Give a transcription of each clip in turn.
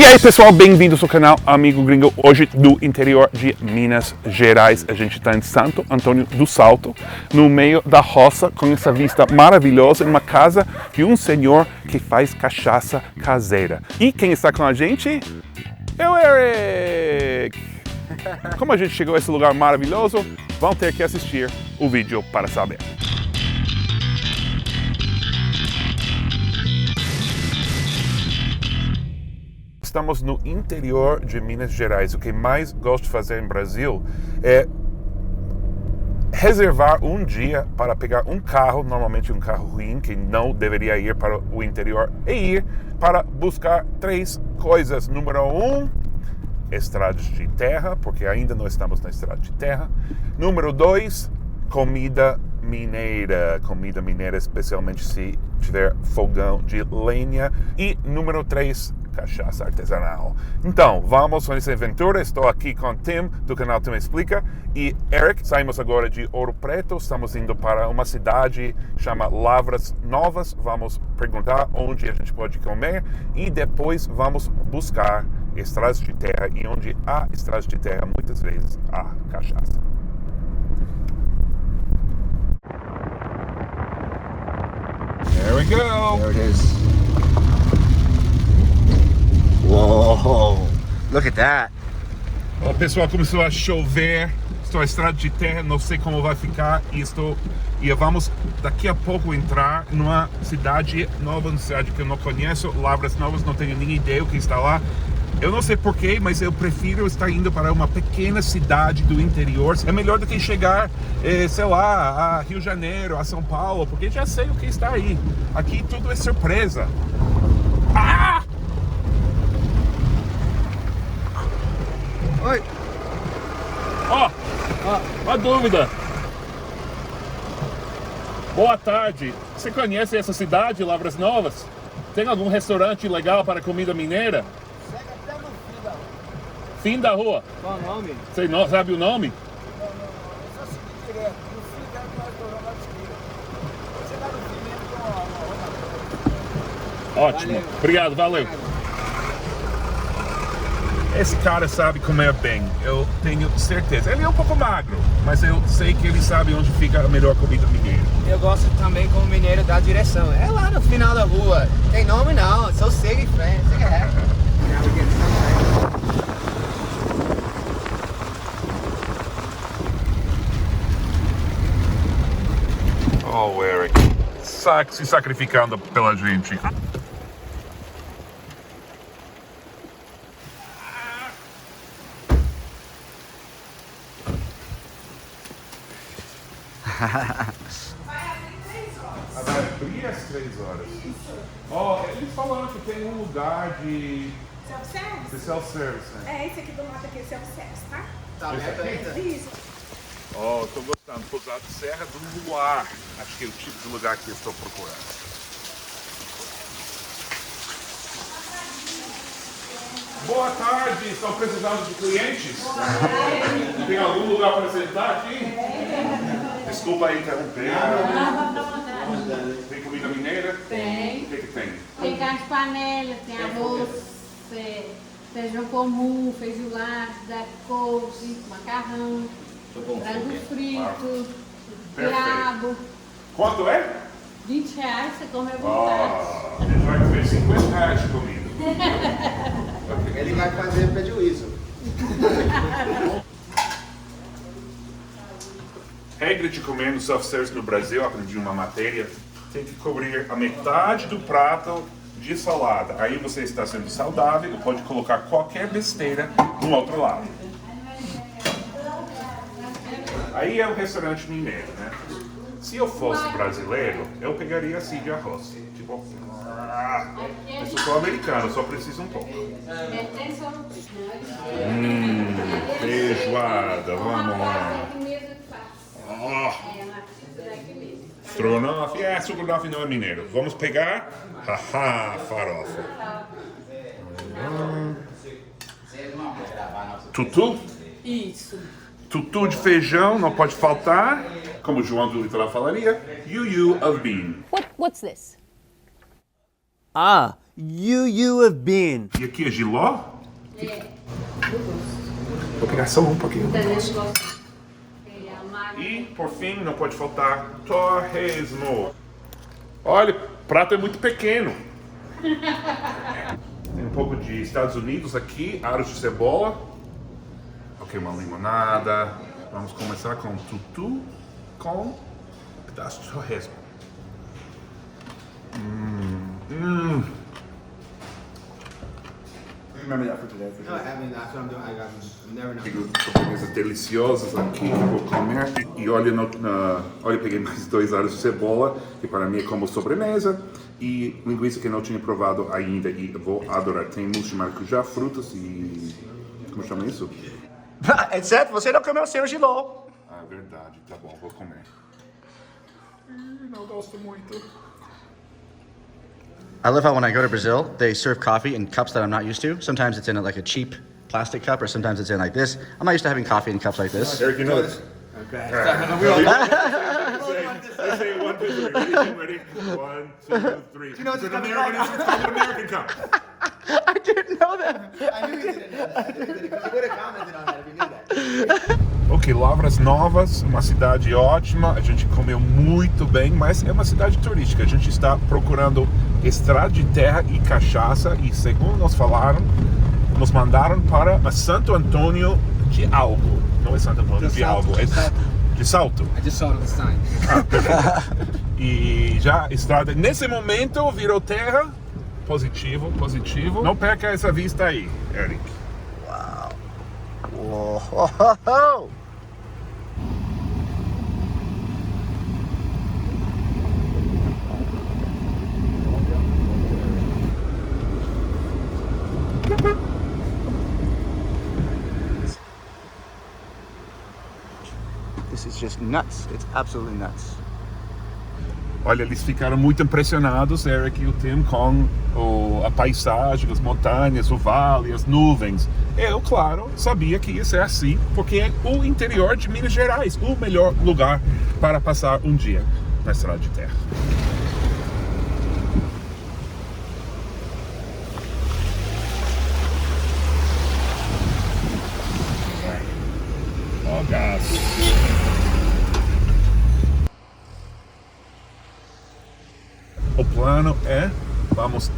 aí pessoal, bem-vindos ao canal Amigo Gringo. Hoje do interior de Minas Gerais, a gente está em Santo Antônio do Salto, no meio da roça, com essa vista maravilhosa, em uma casa de um senhor que faz cachaça caseira. E quem está com a gente é o Eric! Como a gente chegou a esse lugar maravilhoso, vão ter que assistir o vídeo para saber. Estamos no interior de Minas Gerais. O que mais gosto de fazer em Brasil é reservar um dia para pegar um carro, normalmente um carro ruim, que não deveria ir para o interior, e ir para buscar três coisas. Número um, estradas de terra, porque ainda não estamos na estrada de terra. Número dois, comida mineira. Comida mineira, especialmente se tiver fogão de lenha. E número três, cachaça artesanal. Então, vamos nessa aventura. Estou aqui com Tim, do canal Tim Explica, e Eric. Saímos agora de Ouro Preto, estamos indo para uma cidade chamada Lavras Novas. Vamos perguntar onde a gente pode comer e depois vamos buscar estradas de terra, e onde há estradas de terra, muitas vezes há cachaça. There we go! There it is. Whoa! Look at that. O pessoal, começou a chover. Estou na estrada de terra, não sei como vai ficar. E vamos daqui a pouco entrar numa cidade nova, uma cidade que eu não conheço, Lavras Novas, não tenho nem ideia o que está lá. Eu não sei porquê, mas eu prefiro estar indo para uma pequena cidade do interior. É melhor do que chegar, sei lá, a Rio de Janeiro, a São Paulo, porque já sei o que está aí. Aqui tudo é surpresa. Ah! Oi. Ó, uma dúvida. Boa tarde. Você conhece essa cidade, Lavras Novas? Tem algum restaurante legal para comida mineira? Chega até no fim da rua. Fim da rua. Qual o nome? Você não sabe o nome? Não. É só seguir direto. No fim da rua, restaurante à esquerda. Quando chegar no fim mesmo, tem uma Ótimo. Valeu. Obrigado, valeu. Esse cara sabe comer bem, eu tenho certeza. Ele é um pouco magro, mas eu sei que ele sabe onde fica a melhor comida mineira. Eu gosto também como mineiro da direção. É lá no final da rua. Tem nome não, só segue em frente. Segue reto. Oh, Eric, se sacrificando pela gente. Vai abrir às 3 horas. Ó, eles falaram que tem um lugar de Self-service? self-service, né? É, esse aqui do lado aqui é self-service, tá? Tá aberto ainda? Isso. Ó, tô gostando. Pousada Serra do Luar. Acho que é o tipo de lugar que eu estou procurando. Boa tarde, estão precisando de clientes? Tem algum lugar para sentar aqui? Desculpa aí interromper. Tem comida mineira? Tem. O que tem? Tem carne de panela, tem arroz, feijão comum, feijoada, couve, macarrão, frango frito, quiabo. Quanto é? R$20 você come à vontade. A gente vai comer R$50 de comida. Ele vai fazer prejuízo. Regra de comer no self-service no Brasil, aprendi uma matéria, tem que cobrir a metade do prato de salada. Aí você está sendo saudável e pode colocar qualquer besteira no outro lado. Aí é um restaurante mineiro, né? Se eu fosse brasileiro, eu pegaria assim de arroz. Tipo, mas eu sou americano, só preciso um pouco. Feijoada, vamos lá. Estrogonofe, estrogonofe não é mineiro. Vamos pegar, haha, farofa. Tutu? Isso. Tutu de feijão, não pode faltar. Como o João do Litoral falaria, Yu-Yu of Bean. What's this? Ah, you have been? E aqui é Giló? É, eu gosto. Vou pegar só um pouquinho. Também gosto. É, amargo. E, por fim, não pode faltar torresmo. Olha, o prato é muito pequeno. Tem um pouco de Estados Unidos aqui, aros de cebola. Ok, uma limonada. Vamos começar com tutu com um pedaço de torresmo. Remember that for today. For No, I mean, that's what I'm doing. I'm never know. Tenho sobremesas deliciosas aqui que eu vou comer. E olha, olha, peguei mais 2 aros de cebola, que para mim é como sobremesa. E linguiça que eu não tinha provado ainda e vou adorar. Tem mousse de maracujá, frutas e... como chama isso? Exceto você não comeu seu giló. Ah, verdade. Tá bom, vou comer. Não gosto muito. I love how when I go to Brazil, they serve coffee in cups that I'm not used to. Sometimes it's in like a cheap plastic cup, or sometimes it's in like this. I'm not used to having coffee in cups like this. Eric, you know this? Okay. Let's say 1, 2, 3. Ready? 1, 2, 3. You know what's It's an coming American, right it's called an American cup. I didn't know that. I knew you didn't know that. I knew you didn't, because you would have commented on that if you knew that. Ok, Lavras Novas, uma cidade ótima, a gente comeu muito bem, mas é uma cidade turística. A gente está procurando estrada de terra e cachaça e, segundo nos falaram, nos mandaram para Santo Antônio de algo. Não é Santo Antônio de algo, é de Salto. I just saw it on the sign. E já estrada, nesse momento, virou terra. Positivo, positivo. Não perca essa vista aí, Eric. Whoa. This is just nuts. It's absolutely nuts. Olha, eles ficaram muito impressionados, Eric e o Tim, com a paisagem, as montanhas, o vale, as nuvens. Eu, claro, sabia que ia ser assim, porque é o interior de Minas Gerais, o melhor lugar para passar um dia na estrada de terra. Ó, gás. O plano é, vamos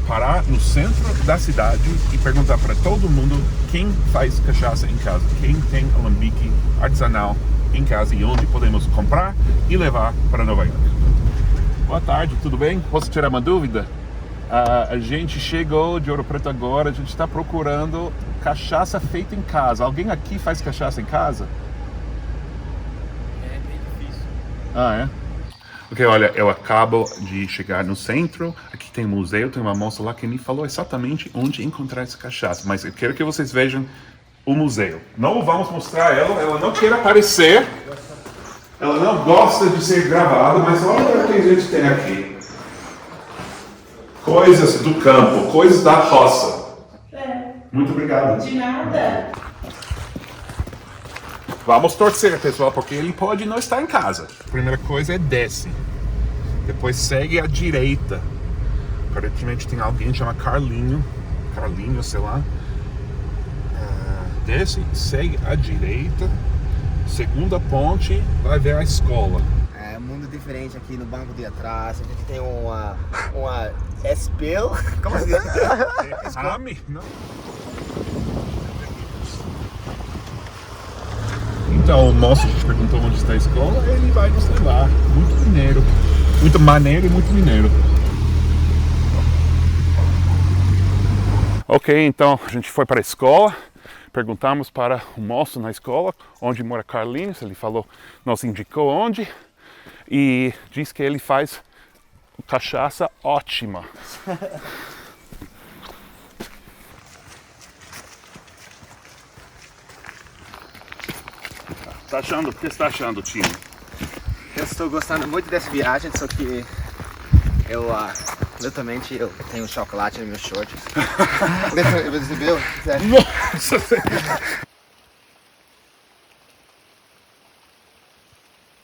parar no centro da cidade e perguntar para todo mundo quem faz cachaça em casa, quem tem alambique artesanal em casa e onde podemos comprar e levar para Nova York. Boa tarde, tudo bem? Posso tirar uma dúvida? A gente chegou de Ouro Preto agora, a gente está procurando cachaça feita em casa. Alguém aqui faz cachaça em casa? É bem difícil. Ah, é? Ok, olha, eu acabo de chegar no centro, aqui tem um museu, tem uma moça lá que me falou exatamente onde encontrar essa cachaça, mas eu quero que vocês vejam o museu. Não vamos mostrar ela não quer aparecer, ela não gosta de ser gravada, mas olha o que a gente tem aqui. Coisas do campo, coisas da roça. Muito obrigado. De nada. Vamos torcer, pessoal, porque ele pode não estar em casa. A primeira coisa é desce. Depois segue à direita. Aparentemente tem alguém que chama Carlinho, sei lá. Desce, segue à direita. Segunda ponte, vai ver a escola. É um mundo diferente aqui no banco de atrás. A gente tem uma espelho. Como se diz? Exame? Não. Então, o moço, a gente perguntou onde está a escola, ele vai nos levar. Muito mineiro. Muito maneiro e muito mineiro. Ok, então a gente foi para a escola. Perguntamos para o moço na escola onde mora Carlinhos. Ele falou, nos indicou onde. E diz que ele faz cachaça ótima. Tá achando? O que você está achando, Tino? Eu estou gostando muito dessa viagem, só que eu literalmente eu tenho chocolate no meu short. Você viu? Nossa!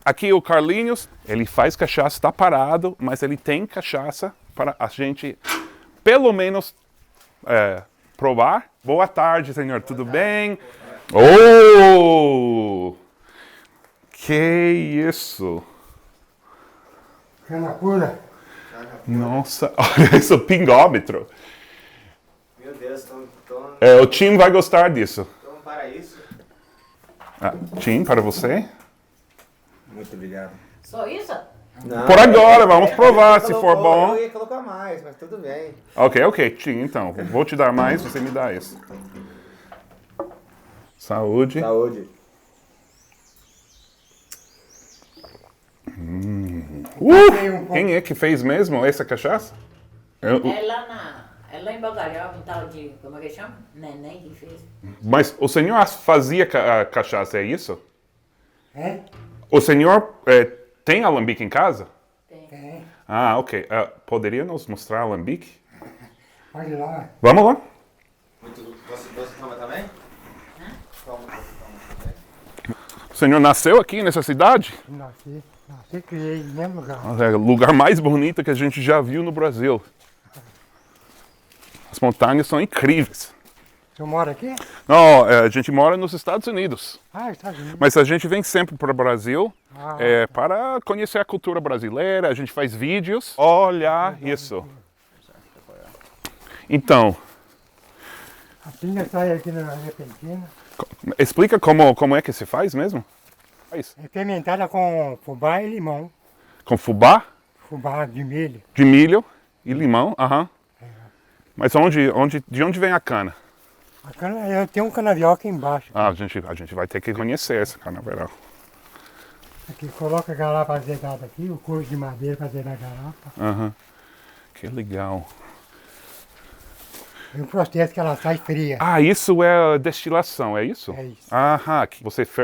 Aqui o Carlinhos, ele faz cachaça, está parado, mas ele tem cachaça para a gente pelo menos provar. Boa tarde, senhor. Tudo bem? Oh! Que isso? Cana pura. Nossa, olha isso, pingômetro. Meu Deus, O Tim vai gostar disso. então para isso. Tim, para você? Muito obrigado. Só isso? Não, Por agora, vamos provar, se for Eu bom. ia colocar mais, mas tudo bem. Ok, Tim, então. Vou te dar mais, você me dá isso. Saúde. Saúde. Quem é que fez mesmo essa cachaça? É lá em Bagalhau, um tal de, como é que chama? Neném que fez. Mas o senhor fazia cachaça, é isso? É? O senhor tem alambique em casa? Tem. Ah, ok. Poderia nos mostrar alambique? Pode ir lá. Vamos lá. Você toma também? O senhor nasceu aqui nessa cidade? Nasci e criei no mesmo lugar. É o lugar mais bonito que a gente já viu no Brasil. As montanhas são incríveis. Você mora aqui? Não, a gente mora nos Estados Unidos. Estados Unidos. Mas a gente vem sempre para o Brasil Ah, para conhecer a cultura brasileira. A gente faz vídeos. Olha isso. Então, A pinga sai aqui na Repentina. explica como é que se faz mesmo? É fermentada com fubá e limão. Com fubá, Fubá de milho. de milho e limão. Aham. Mas de onde vem a cana? A cana, eu tenho um canavial aqui embaixo. A gente vai ter que conhecer essa canaveral. Aqui coloca a garapa azedada aqui, o couro de madeira para zerar a garapa. Aham. Que legal. E o processo que ela sai fria. Isso é a destilação, é isso? É isso. Aham.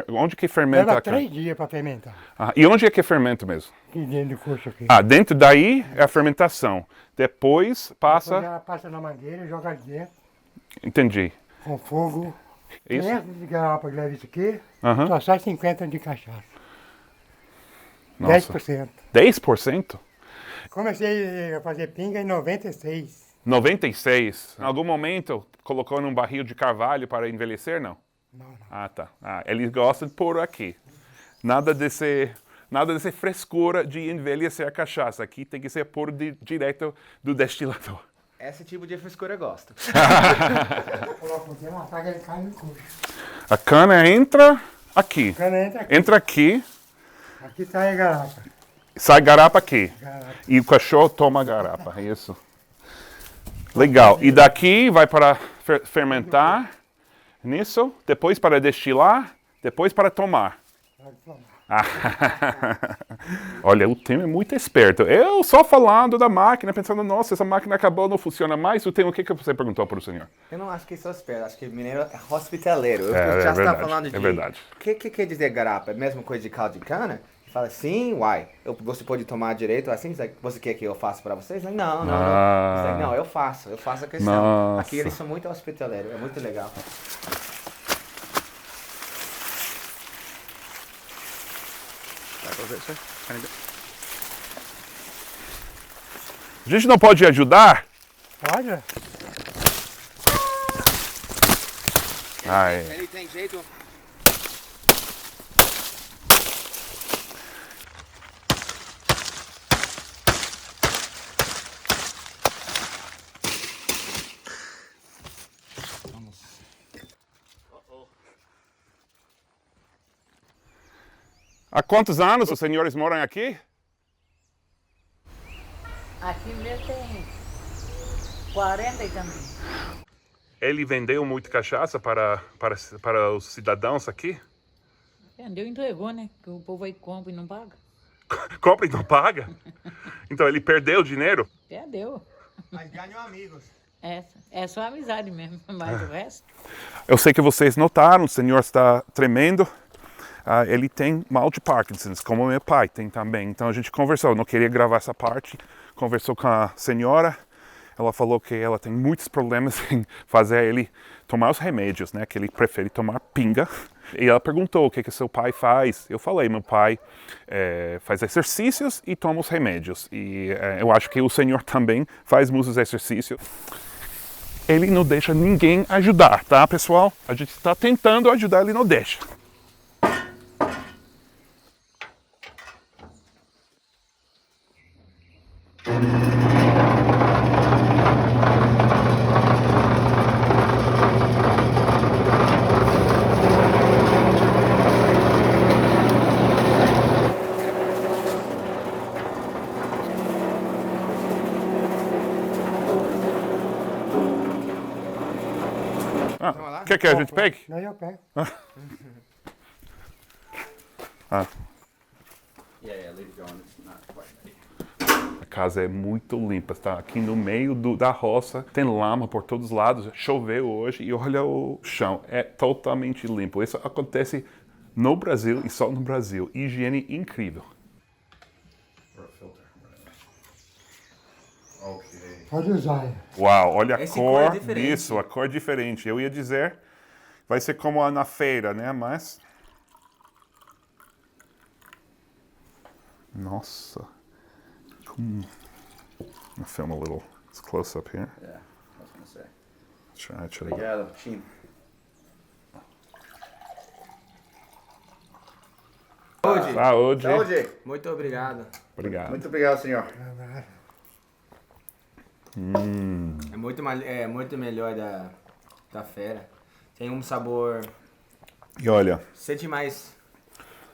Onde que fermenta Leva a cana? 3 dias para fermentar. E onde é que fermenta mesmo? Aqui dentro do coxo aqui. Dentro daí é a fermentação. Depois Depois passa... ela passa na mangueira e joga ali dentro, Entendi. com fogo. Isso? 500 de garapa que leva isso aqui, Aham. só sai 50 de cachaça. Nossa. 10%. 10%? Comecei a fazer pinga em 96. 96. Em algum momento colocou num barril de carvalho para envelhecer, não? Não, não. Tá. Eles gostam de pôr aqui. Nada desse frescura de envelhecer a cachaça. Aqui tem que ser pôr direto do destilador. Esse tipo de frescura eu gosto. Coloca o tempo, uma saga de carne no coxo. A cana entra aqui. A cana entra aqui. Entra aqui, Aqui sai a garapa. sai garapa aqui. Garapa. E o cachorro toma a garapa, é isso. Legal. E daqui vai para fermentar nisso, depois para destilar, depois para tomar. Pode tomar. Olha, o Tim é muito esperto. Eu só falando da máquina, pensando, nossa, essa máquina acabou, não funciona mais. O Tim, o que você perguntou para o senhor? Eu não acho que sou esperto, acho que mineiro é hospitaleiro. Eu É já verdade, estava falando de... é verdade. O que quer dizer garapa? É a mesma coisa de caldo de cana? Fala assim, você pode tomar direito assim? Você quer que eu faça para vocês? Não. Não, eu faço a questão. Nossa. Aqui eles são muito hospitaleiros, é muito legal. A gente não pode ajudar? Pode? Ele tem jeito... Há quantos anos os senhores moram aqui? Aqui mesmo tem 40 e tantos. Ele vendeu muito cachaça para os cidadãos aqui? Vendeu e entregou, né? Que o povo aí compra e não paga. Compra e não paga? Então ele perdeu dinheiro? Perdeu. Mas ganham amigos. É só amizade mesmo, mas o resto... Eu sei que vocês notaram, o senhor está tremendo. Ele tem mal de Parkinson's, como meu pai tem também. Então a gente conversou, eu não queria gravar essa parte. Conversou com a senhora. ela falou que ela tem muitos problemas em fazer ele tomar os remédios, né? Que ele prefere tomar pinga. E ela perguntou o que seu pai faz. Eu falei, meu pai faz exercícios e toma os remédios. E eu acho que o senhor também faz muitos exercícios. Ele não deixa ninguém ajudar, tá, pessoal? A gente está tentando ajudar, ele não deixa. Quer que a gente pegue? Daí eu pego. Yeah, leave it going. It's not quite ready. A casa é muito limpa, está aqui no meio da roça, tem lama por todos os lados, choveu hoje e olha o chão, é totalmente limpo. Isso acontece no Brasil e só no Brasil. Higiene incrível. Pode usar. Uau, olha a Esse cor cor é diferente. disso, a cor diferente. Eu ia dizer, vai ser como na feira, né? Mas... Nossa. I'll film a little close up here. Yeah, I was gonna say. Try. Obrigado, Chim. Saúde. Saúde. Muito obrigado. Obrigado. Muito obrigado, senhor. É muito melhor da fera. Tem um sabor, E olha, sente mais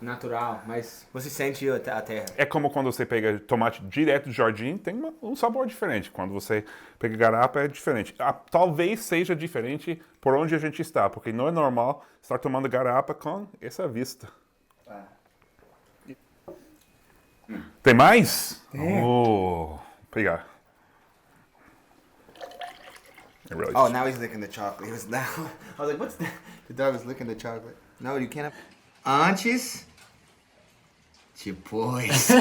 natural, mas você sente a terra. é como quando você pega tomate direto do jardim, tem um sabor diferente. Quando você pega garapa, é diferente. Talvez seja diferente por onde a gente está, porque não é normal estar tomando garapa com essa vista. Tem mais? Oh, obrigado. Really Oh, now he's licking the chocolate. He was now. I was like, what's that? The dog was licking the chocolate. No, you can't. Antes. Depois.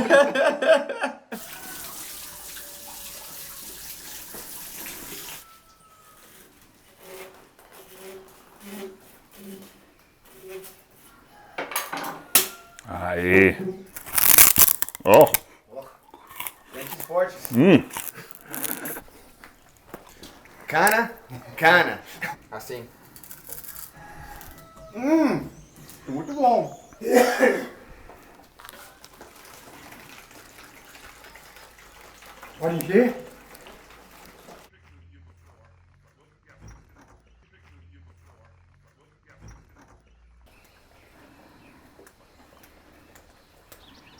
Aê! Oh! Dentes fortes. Cana. Assim. Muito bom. Pode encher?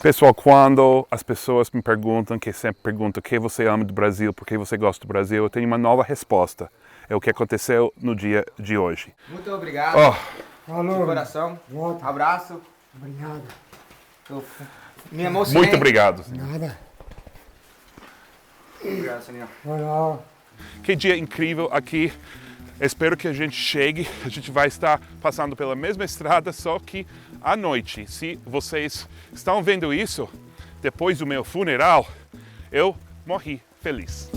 Pessoal, quando as pessoas me perguntam, que sempre perguntam o que você ama do Brasil, por que você gosta do Brasil, eu tenho uma nova resposta. É o que aconteceu no dia de hoje. Muito obrigado. Oh, Falou. De coração. Volta. Abraço. Obrigado. Me emocionei. muito obrigado. Nada. Obrigado, senhor. Olá. Que dia incrível aqui. Espero que a gente chegue. A gente vai estar passando pela mesma estrada, só que à noite. Se vocês estão vendo isso, depois do meu funeral, eu morri feliz.